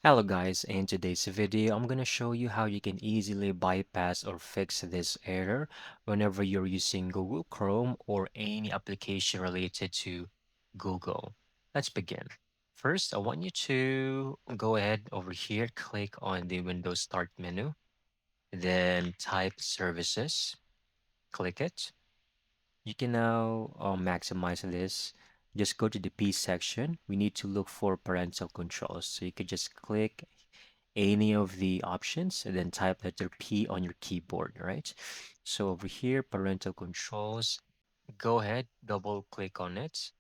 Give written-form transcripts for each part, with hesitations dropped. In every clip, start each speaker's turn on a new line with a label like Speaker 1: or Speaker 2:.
Speaker 1: Hello guys, in today's video, I'm gonna show you how you can easily bypass or fix this error whenever you're using Google Chrome or any application related to Google. Let's begin. First, I want you to go ahead over here, click on the Windows Start menu, then type Services, click it. You can now maximize this. Just go to the P section. We need to look for parental controls. So you could just click any of the options and then type letter P on your keyboard, right? So over here, parental controls, go ahead, double click on it.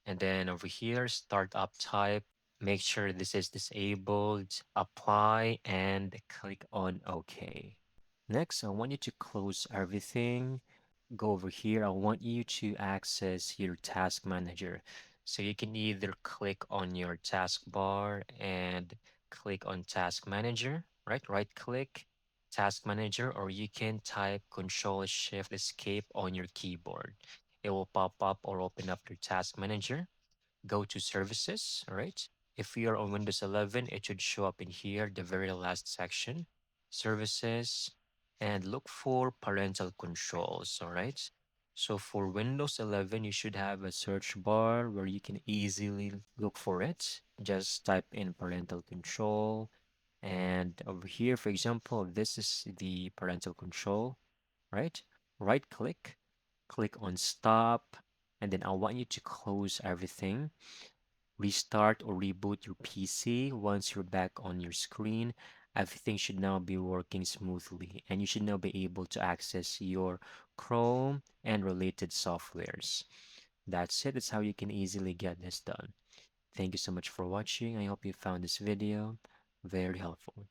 Speaker 1: And then over here, startup type, make sure this is disabled, apply, and click on OK. Next, I want you to close everything. Go over here. I want you to access your task manager. So you can either click on your taskbar and click on task manager, right? Right click task manager, or you can type Control Shift Escape on your keyboard. It will pop up or open up your task manager. Go to services, all right? If you're on Windows 11, it should show up in here, the very last section, services, and look for parental controls, all right? So for Windows 11, you should have a search bar where you can easily look for it. Just type in parental control. And over here, for example, this is the parental control, right? Right click, click on stop, and then I want you to close everything. Restart or reboot your PC. Once you're back on your screen, everything should now be working smoothly, and you should now be able to access your Chrome and related softwares. That's it. That's how you can easily get this done. Thank you so much for watching. I hope you found this video very helpful.